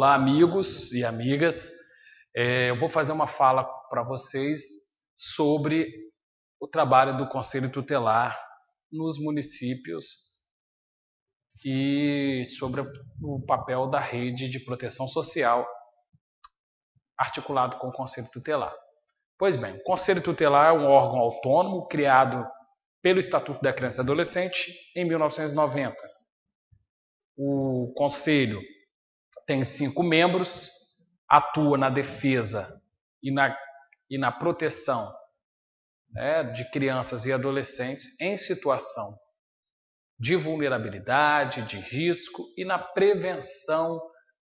Olá, amigos e amigas. Eu vou fazer uma fala para vocês sobre o trabalho do Conselho Tutelar nos municípios e sobre o papel da rede de proteção social articulado com o Conselho Tutelar. Pois bem, o Conselho Tutelar é um órgão autônomo criado pelo Estatuto da Criança e Adolescente em 1990. O Conselho tem 5 membros, atua na defesa e na proteção de crianças e adolescentes em situação de vulnerabilidade, de risco e na prevenção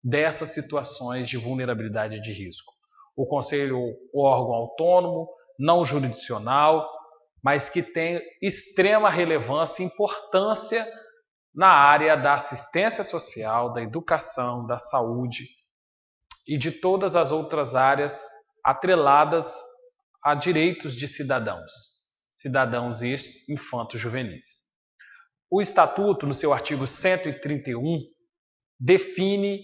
dessas situações de vulnerabilidade e de risco. O Conselho é um órgão autônomo, não jurisdicional, mas que tem extrema relevância e importância na área da assistência social, da educação, da saúde e de todas as outras áreas atreladas a direitos de cidadãos estes infanto-juvenis. O Estatuto, no seu artigo 131, define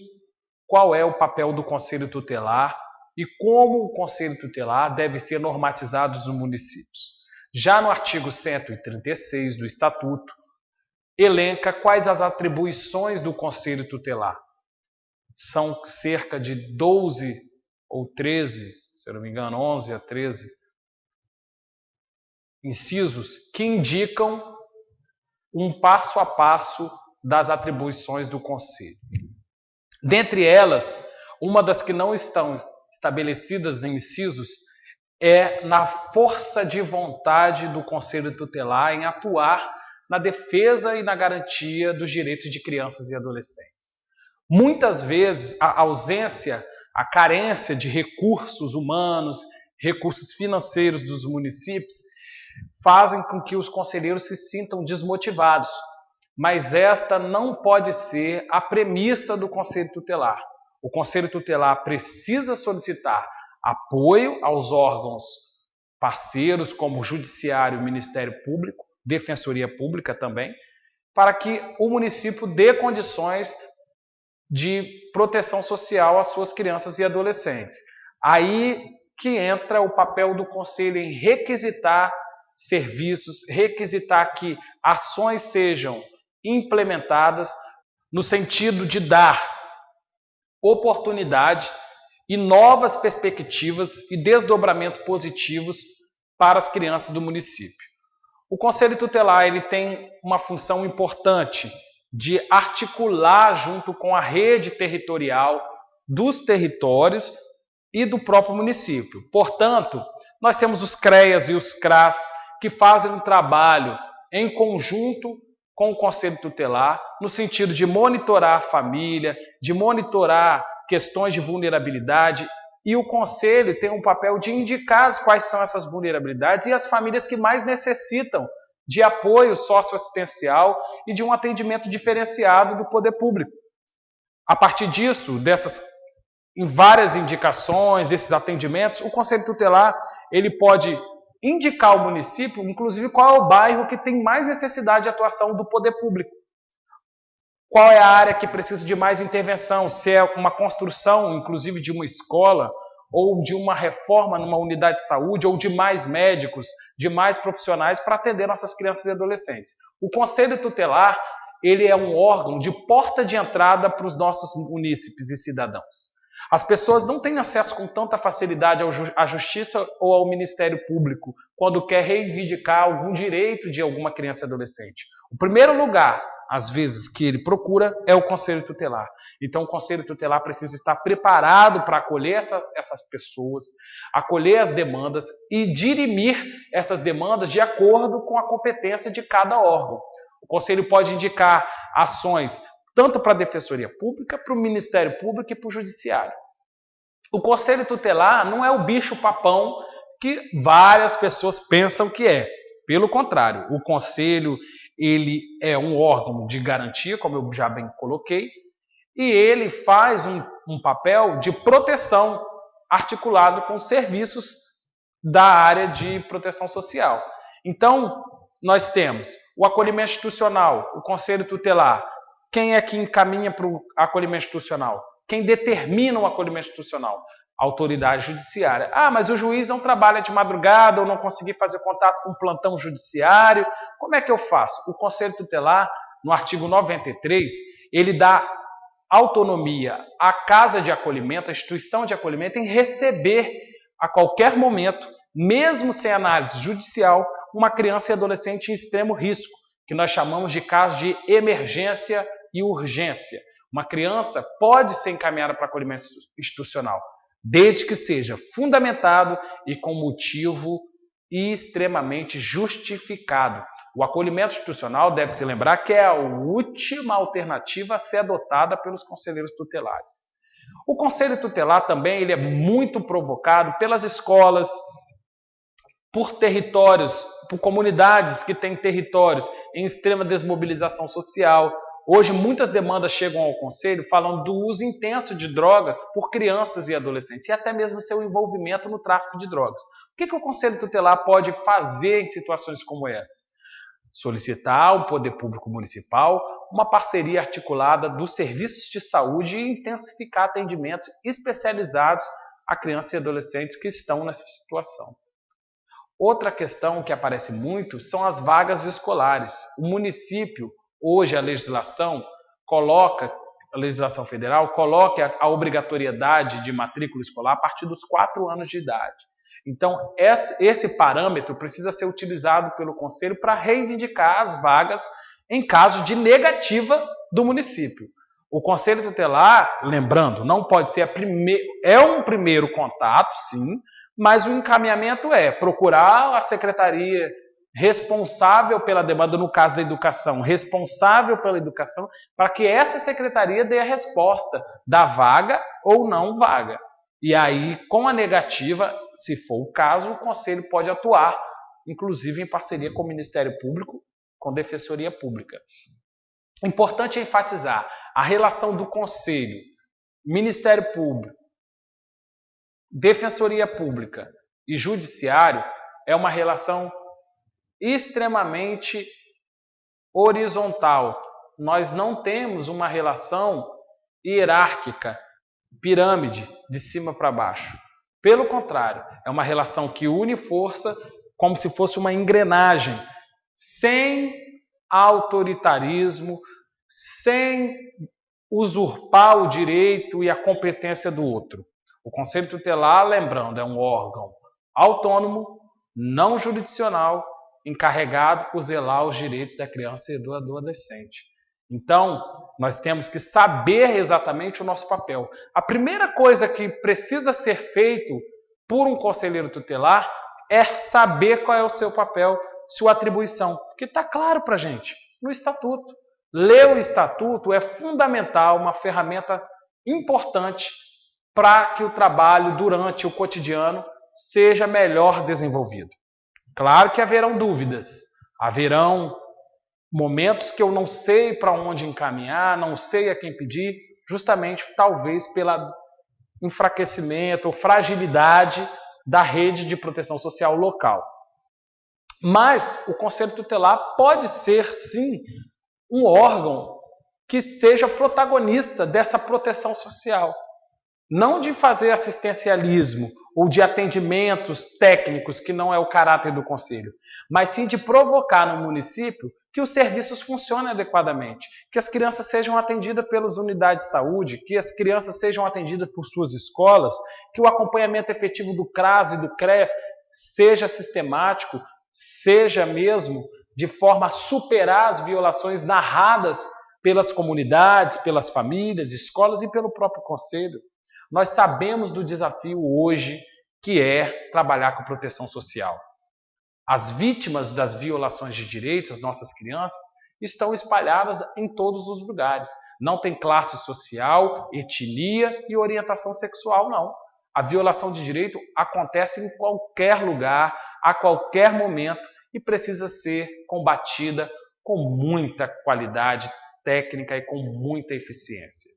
qual é o papel do Conselho Tutelar e como o Conselho Tutelar deve ser normatizado nos municípios. Já no artigo 136 do Estatuto, elenca quais as atribuições do Conselho Tutelar. São cerca de 12 ou 13, se eu não me engano, 11 a 13 incisos que indicam um passo a passo das atribuições do Conselho. Dentre elas, uma das que não estão estabelecidas em incisos é na força de vontade do Conselho Tutelar em atuar na defesa e na garantia dos direitos de crianças e adolescentes. Muitas vezes, a ausência, a carência de recursos humanos, recursos financeiros dos municípios, fazem com que os conselheiros se sintam desmotivados. Mas esta não pode ser a premissa do Conselho Tutelar. O Conselho Tutelar precisa solicitar apoio aos órgãos parceiros, como o Judiciário e o Ministério Público, Defensoria Pública também, para que o município dê condições de proteção social às suas crianças e adolescentes. Aí que entra o papel do Conselho em requisitar serviços, requisitar que ações sejam implementadas no sentido de dar oportunidade e novas perspectivas e desdobramentos positivos para as crianças do município. O Conselho Tutelar ele tem uma função importante de articular junto com a rede territorial dos territórios e do próprio município. Portanto, nós temos os CREAS e os CRAS que fazem um trabalho em conjunto com o Conselho Tutelar no sentido de monitorar a família, de monitorar questões de vulnerabilidade, e o Conselho tem um papel de indicar quais são essas vulnerabilidades e as famílias que mais necessitam de apoio socioassistencial e de um atendimento diferenciado do poder público. A partir disso, em várias indicações, desses atendimentos, o Conselho Tutelar ele pode indicar ao município, inclusive, qual é o bairro que tem mais necessidade de atuação do poder público. Qual é a área que precisa de mais intervenção, se é uma construção, inclusive, de uma escola, ou de uma reforma numa unidade de saúde, ou de mais médicos, de mais profissionais para atender nossas crianças e adolescentes. O Conselho Tutelar ele é um órgão de porta de entrada para os nossos munícipes e cidadãos. As pessoas não têm acesso com tanta facilidade à Justiça ou ao Ministério Público quando quer reivindicar algum direito de alguma criança e adolescente. O primeiro lugar, às vezes, que ele procura é o Conselho Tutelar. Então, o Conselho Tutelar precisa estar preparado para acolher essas pessoas, acolher as demandas e dirimir essas demandas de acordo com a competência de cada órgão. O Conselho pode indicar ações tanto para a Defensoria Pública, para o Ministério Público e para o Judiciário. O Conselho Tutelar não é o bicho-papão que várias pessoas pensam que é. Pelo contrário, o Conselho ele é um órgão de garantia, como eu já bem coloquei, e ele faz um papel de proteção articulado com serviços da área de proteção social. Então, nós temos o acolhimento institucional, o Conselho Tutelar. Quem é que encaminha para o acolhimento institucional? Quem determina o acolhimento institucional? A autoridade judiciária. Ah, mas o juiz não trabalha de madrugada, ou não consegui fazer contato com o plantão judiciário. Como é que eu faço? O Conselho Tutelar, no artigo 93, ele dá autonomia à casa de acolhimento, à instituição de acolhimento, em receber a qualquer momento, mesmo sem análise judicial, uma criança e adolescente em extremo risco, que nós chamamos de caso de emergência e urgência. Uma criança pode ser encaminhada para acolhimento institucional, desde que seja fundamentado e com motivo extremamente justificado. O acolhimento institucional deve se lembrar que é a última alternativa a ser adotada pelos conselheiros tutelares. O conselho tutelar também ele é muito provocado pelas escolas, por territórios, por comunidades que têm territórios em extrema desmobilização social. Hoje muitas demandas chegam ao conselho falando do uso intenso de drogas por crianças e adolescentes e até mesmo seu envolvimento no tráfico de drogas. O que o conselho tutelar pode fazer em situações como essa? Solicitar ao poder público municipal uma parceria articulada dos serviços de saúde e intensificar atendimentos especializados a crianças e adolescentes que estão nessa situação. Outra questão que aparece muito são as vagas escolares. O município, hoje a legislação federal coloca a obrigatoriedade de matrícula escolar a partir dos 4 anos de idade. Então, esse parâmetro precisa ser utilizado pelo Conselho para reivindicar as vagas em caso de negativa do município. O Conselho Tutelar, lembrando, não pode ser um primeiro contato, sim, mas o encaminhamento é procurar a secretaria responsável pela demanda, no caso da educação, responsável pela educação, para que essa secretaria dê a resposta da vaga ou não vaga. E aí, com a negativa, se for o caso, o Conselho pode atuar, inclusive em parceria com o Ministério Público, com Defensoria Pública. Importante enfatizar, a relação do Conselho, Ministério Público, Defensoria Pública e Judiciário é uma relação extremamente horizontal. Nós não temos uma relação hierárquica, pirâmide, de cima para baixo. Pelo contrário, é uma relação que une força como se fosse uma engrenagem, sem autoritarismo, sem usurpar o direito e a competência do outro. O Conselho Tutelar, lembrando, é um órgão autônomo, não jurisdicional, encarregado por zelar os direitos da criança e do adolescente. Então, nós temos que saber exatamente o nosso papel. A primeira coisa que precisa ser feito por um conselheiro tutelar é saber qual é o seu papel, sua atribuição, porque está claro para a gente no Estatuto. Ler o Estatuto é fundamental, uma ferramenta importante para que o trabalho durante o cotidiano seja melhor desenvolvido. Claro que haverão dúvidas, haverão momentos que eu não sei para onde encaminhar, não sei a quem pedir, justamente talvez pelo enfraquecimento ou fragilidade da rede de proteção social local. Mas o Conselho Tutelar pode ser, sim, um órgão que seja protagonista dessa proteção social. Não de fazer assistencialismo ou de atendimentos técnicos, que não é o caráter do Conselho, mas sim de provocar no município que os serviços funcionem adequadamente, que as crianças sejam atendidas pelas unidades de saúde, que as crianças sejam atendidas por suas escolas, que o acompanhamento efetivo do CRAS e do CRES seja sistemático, seja mesmo de forma a superar as violações narradas pelas comunidades, pelas famílias, escolas e pelo próprio Conselho. Nós sabemos do desafio hoje que é trabalhar com proteção social. As vítimas das violações de direitos, as nossas crianças, estão espalhadas em todos os lugares. Não tem classe social, etnia e orientação sexual, não. A violação de direito acontece em qualquer lugar, a qualquer momento e precisa ser combatida com muita qualidade técnica e com muita eficiência.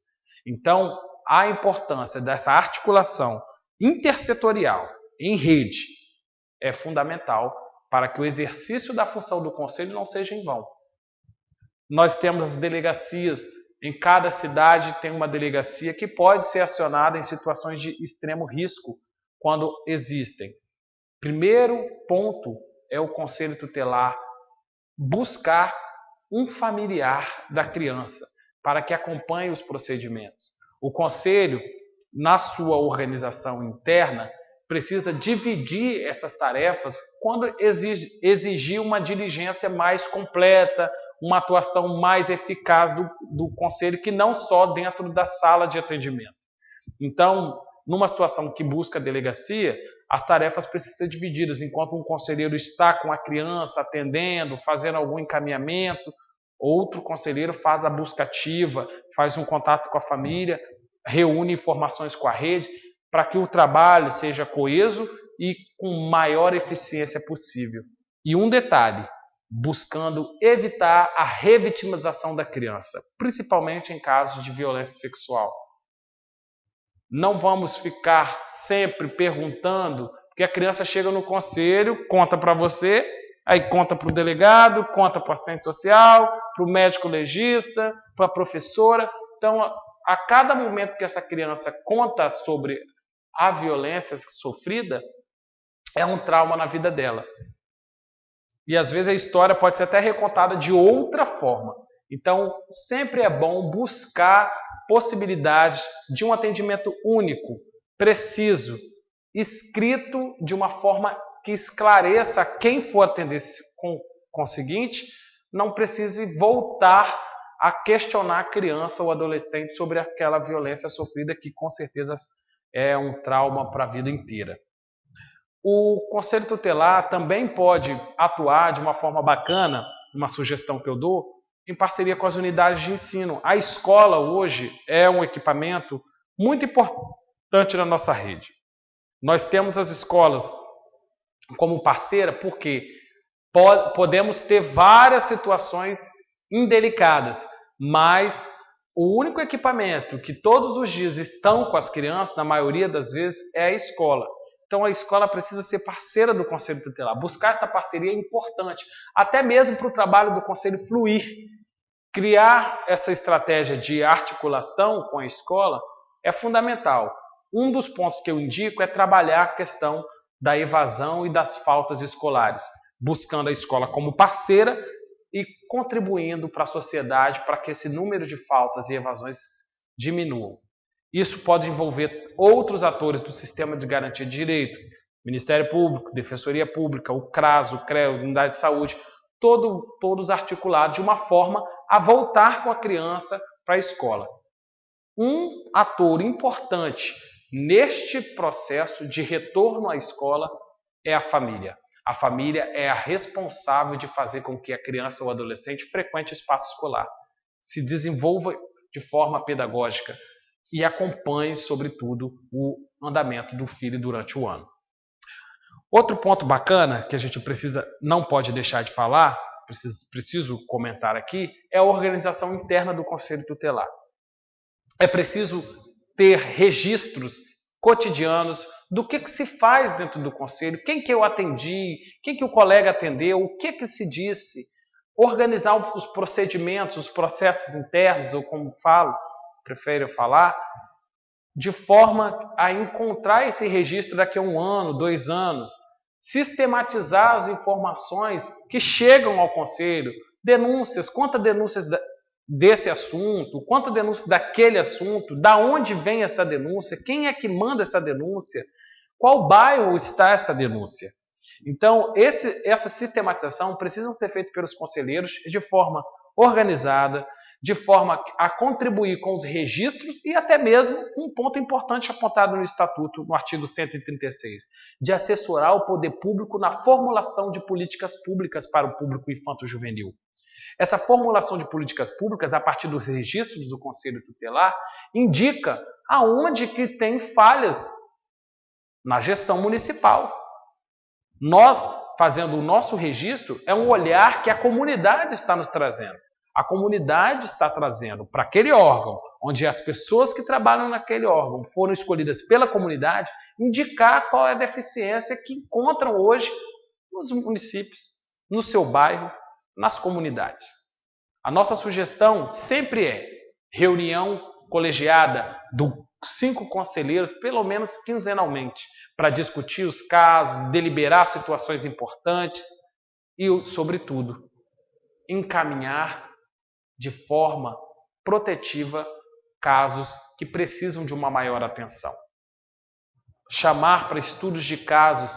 Então, a importância dessa articulação intersetorial em rede é fundamental para que o exercício da função do Conselho não seja em vão. Nós temos as delegacias Em cada cidade tem uma delegacia que pode ser acionada em situações de extremo risco, quando existem. Primeiro ponto é o conselho tutelar buscar um familiar da criança para que acompanhe os procedimentos. O conselho, na sua organização interna, precisa dividir essas tarefas quando exigir uma diligência mais completa, uma atuação mais eficaz do conselho, que não só dentro da sala de atendimento. Então, numa situação que busca a delegacia, as tarefas precisam ser divididas. Enquanto um conselheiro está com a criança atendendo, fazendo algum encaminhamento, outro conselheiro faz a busca ativa, faz um contato com a família, reúne informações com a rede, para que o trabalho seja coeso e com maior eficiência possível. E um detalhe, buscando evitar a revitimização da criança, principalmente em casos de violência sexual. Não vamos ficar sempre perguntando, porque a criança chega no conselho, conta para você, aí conta para o delegado, conta para o assistente social, para o médico legista, para a professora. Então, a cada momento que essa criança conta sobre a violência sofrida, é um trauma na vida dela. E às vezes a história pode ser até recontada de outra forma. Então, sempre é bom buscar possibilidades de um atendimento único, preciso, escrito de uma forma que esclareça a quem for atender com o seguinte, não precise voltar a questionar a criança ou adolescente sobre aquela violência sofrida, que com certeza é um trauma para a vida inteira. O Conselho Tutelar também pode atuar de uma forma bacana, uma sugestão que eu dou, em parceria com as unidades de ensino. A escola hoje é um equipamento muito importante na nossa rede. Nós temos as escolas como parceira porque podemos ter várias situações indelicadas, mas o único equipamento que todos os dias estão com as crianças, na maioria das vezes, é a escola. Então a escola precisa ser parceira do Conselho Tutelar. Buscar essa parceria é importante, até mesmo para o trabalho do Conselho fluir. Criar essa estratégia de articulação com a escola é fundamental. Um dos pontos que eu indico é trabalhar a questão da evasão e das faltas escolares, buscando a escola como parceira e contribuindo para a sociedade para que esse número de faltas e evasões diminuam. Isso pode envolver outros atores do sistema de garantia de direito, Ministério Público, Defensoria Pública, o CRAS, o CREA, Unidade de Saúde, todos articulados de uma forma a voltar com a criança para a escola. Um ator importante neste processo de retorno à escola é a família. A família é a responsável de fazer com que a criança ou adolescente frequente o espaço escolar, se desenvolva de forma pedagógica e acompanhe, sobretudo, o andamento do filho durante o ano. Outro ponto bacana que a gente não pode deixar de falar, preciso comentar aqui, é a organização interna do Conselho Tutelar. É preciso ter registros cotidianos do que se faz dentro do conselho, quem que eu atendi, quem que o colega atendeu, o que se disse, organizar os procedimentos, os processos internos, ou como prefiro falar, de forma a encontrar esse registro daqui a 1 ano, 2 anos, sistematizar as informações que chegam ao conselho, denúncias, quantas denúncias desse assunto, quantas denúncias daquele assunto, da onde vem essa denúncia, quem é que manda essa denúncia, qual bairro está essa denúncia. Então, essa sistematização precisa ser feita pelos conselheiros de forma organizada, de forma a contribuir com os registros e até mesmo um ponto importante apontado no Estatuto, no artigo 136, de assessorar o poder público na formulação de políticas públicas para o público infanto-juvenil. Essa formulação de políticas públicas, a partir dos registros do Conselho Tutelar, indica aonde que tem falhas na gestão municipal. Nós, fazendo o nosso registro, é um olhar que a comunidade está nos trazendo. A comunidade está trazendo para aquele órgão, onde as pessoas que trabalham naquele órgão foram escolhidas pela comunidade, indicar qual é a deficiência que encontram hoje nos municípios, no seu bairro, nas comunidades. A nossa sugestão sempre é reunião colegiada dos 5 conselheiros, pelo menos quinzenalmente, para discutir os casos, deliberar situações importantes e, sobretudo, encaminhar de forma protetiva casos que precisam de uma maior atenção. Chamar para estudos de casos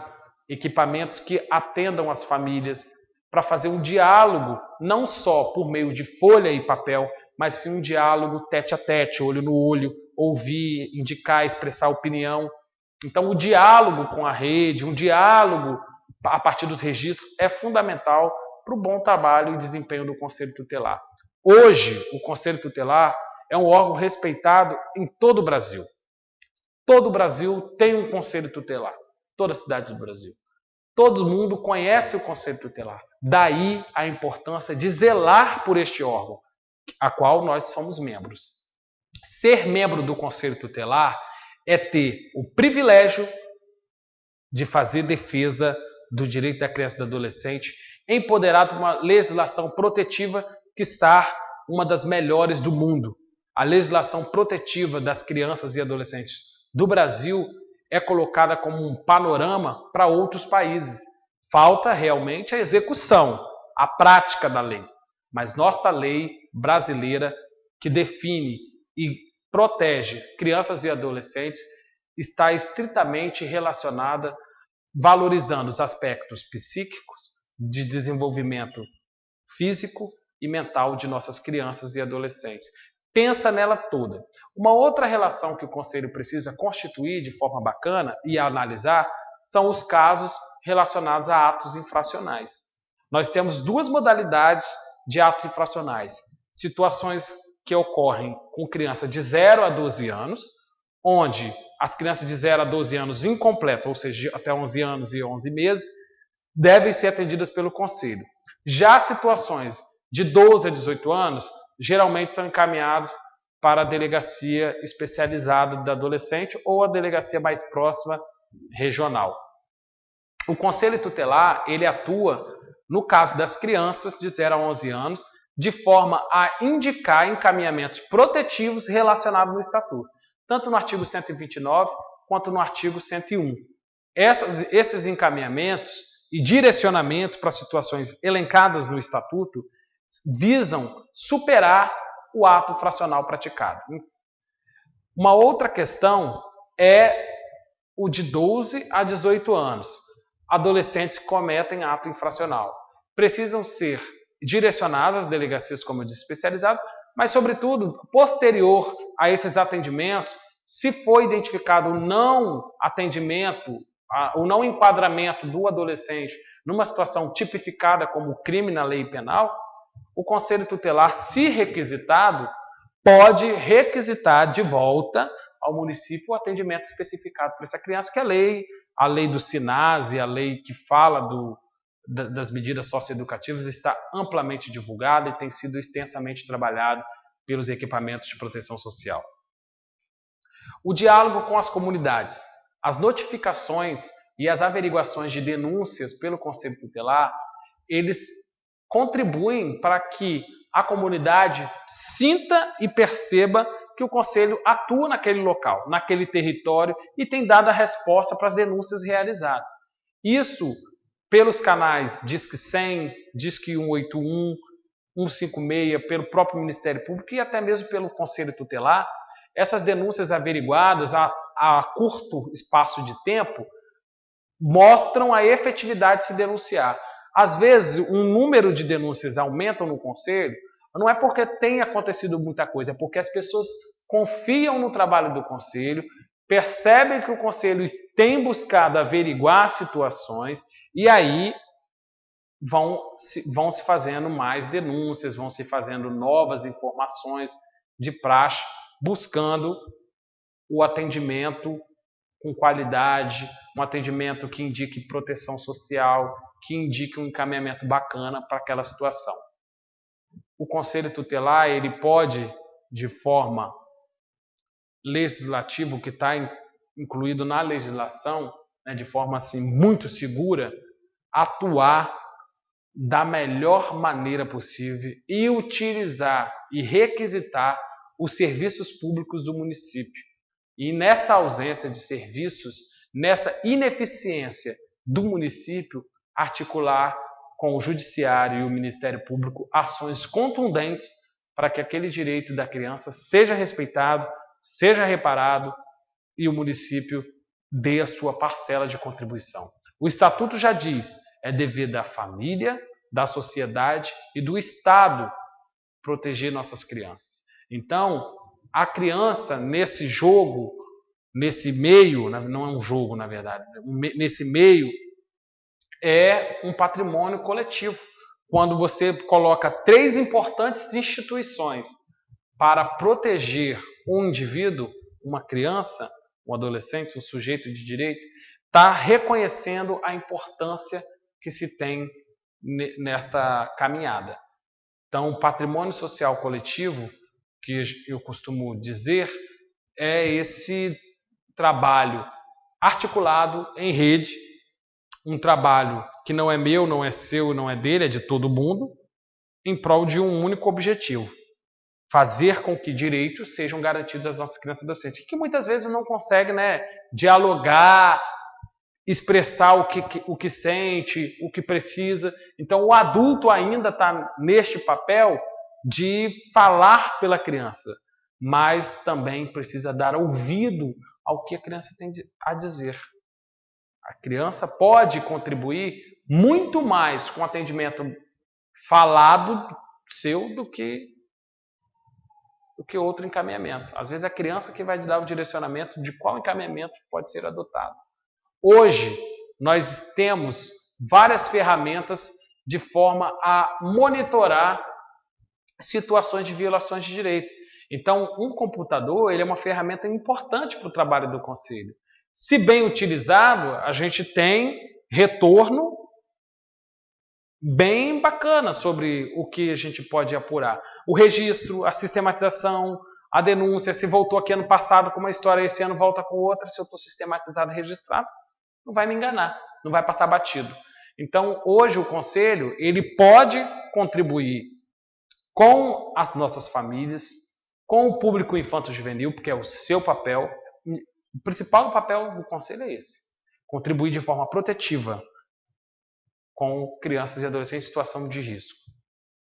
equipamentos que atendam as famílias, para fazer um diálogo, não só por meio de folha e papel, mas sim um diálogo tete a tete, olho no olho, ouvir, indicar, expressar opinião. Então, o diálogo com a rede, um diálogo a partir dos registros é fundamental para o bom trabalho e desempenho do Conselho Tutelar. Hoje, o Conselho Tutelar é um órgão respeitado em todo o Brasil. Todo o Brasil tem um Conselho Tutelar, toda a cidade do Brasil. Todo mundo conhece o Conselho Tutelar. Daí a importância de zelar por este órgão, a qual nós somos membros. Ser membro do Conselho Tutelar é ter o privilégio de fazer defesa do direito da criança e do adolescente, empoderado por uma legislação protetiva, quiçá uma das melhores do mundo. A legislação protetiva das crianças e adolescentes do Brasil é colocada como um panorama para outros países. Falta realmente a execução, a prática da lei. Mas nossa lei brasileira, que define e protege crianças e adolescentes, está estritamente relacionada, valorizando os aspectos psíquicos, de desenvolvimento físico e mental de nossas crianças e adolescentes. Pensa nela toda. Uma outra relação que o Conselho precisa constituir de forma bacana e analisar são os casos relacionados a atos infracionais. Nós temos 2 modalidades de atos infracionais. Situações que ocorrem com criança de 0 a 12 anos, onde as crianças de 0 a 12 anos incompletas, ou seja, até 11 anos e 11 meses, devem ser atendidas pelo Conselho. Já situações de 12 a 18 anos, geralmente são encaminhados para a delegacia especializada do adolescente ou a delegacia mais próxima regional. O Conselho Tutelar, ele atua no caso das crianças de 0 a 11 anos, de forma a indicar encaminhamentos protetivos relacionados no Estatuto, tanto no artigo 129 quanto no artigo 101. Esses encaminhamentos e direcionamentos para situações elencadas no Estatuto visam superar o ato infracional praticado. Uma outra questão é o de 12 a 18 anos. Adolescentes que cometem ato infracional. Precisam ser direcionados às delegacias, como eu disse, especializadas, mas, sobretudo, posterior a esses atendimentos, se for identificado o não atendimento, o não enquadramento do adolescente numa situação tipificada como crime na lei penal, o Conselho Tutelar, se requisitado, pode requisitar de volta ao município o atendimento especificado para essa criança, que é a lei do SINASE, a lei que fala das medidas socioeducativas, está amplamente divulgada e tem sido extensamente trabalhado pelos equipamentos de proteção social. O diálogo com as comunidades. As notificações e as averiguações de denúncias pelo Conselho Tutelar, eles contribuem para que a comunidade sinta e perceba que o Conselho atua naquele local, naquele território e tem dado a resposta para as denúncias realizadas. Isso pelos canais Disque 100, Disque 181, 156, pelo próprio Ministério Público e até mesmo pelo Conselho Tutelar. Essas denúncias averiguadas a curto espaço de tempo mostram a efetividade de se denunciar. Às vezes, um número de denúncias aumentam no Conselho, não é porque tem acontecido muita coisa, é porque as pessoas confiam no trabalho do Conselho, percebem que o Conselho tem buscado averiguar situações e aí vão se fazendo mais denúncias, vão se fazendo novas informações de praxe, buscando o atendimento com qualidade, um atendimento que indique proteção social, que indique um encaminhamento bacana para aquela situação. O Conselho Tutelar, ele pode, de forma legislativa, que está incluído na legislação, né, de forma assim muito segura, atuar da melhor maneira possível e utilizar e requisitar os serviços públicos do município. E nessa ausência de serviços, nessa ineficiência do município, articular com o Judiciário e o Ministério Público ações contundentes para que aquele direito da criança seja respeitado, seja reparado e o município dê a sua parcela de contribuição. O Estatuto já diz, é dever da família, da sociedade e do Estado proteger nossas crianças. Então, a criança nesse jogo, nesse meio, não é um jogo na verdade, nesse meio é um patrimônio coletivo. Quando você coloca 3 importantes instituições para proteger um indivíduo, uma criança, um adolescente, um sujeito de direito, está reconhecendo a importância que se tem nesta caminhada. Então, o patrimônio social coletivo, que eu costumo dizer, é esse trabalho articulado em rede, um trabalho que não é meu, não é seu, não é dele, é de todo mundo, em prol de um único objetivo: fazer com que direitos sejam garantidos às nossas crianças e adolescentes, que muitas vezes não conseguem, dialogar, expressar o que sente, o que precisa. Então, o adulto ainda está neste papel de falar pela criança, mas também precisa dar ouvido ao que a criança tem a dizer. A criança pode contribuir muito mais com o atendimento falado seu do que outro encaminhamento. Às vezes é a criança que vai dar o direcionamento de qual encaminhamento pode ser adotado. Hoje, nós temos várias ferramentas de forma a monitorar situações de violações de direito. Então, um computador ele é uma ferramenta importante para o trabalho do Conselho. Se bem utilizado, a gente tem retorno bem bacana sobre o que a gente pode apurar. O registro, a sistematização, a denúncia, se voltou aqui ano passado com uma história, esse ano volta com outra, se eu estou sistematizado e registrado, não vai me enganar, não vai passar batido. Então, hoje o Conselho ele pode contribuir com as nossas famílias, com o público infanto-juvenil, porque é o seu papel. O principal papel do Conselho é esse: contribuir de forma protetiva com crianças e adolescentes em situação de risco.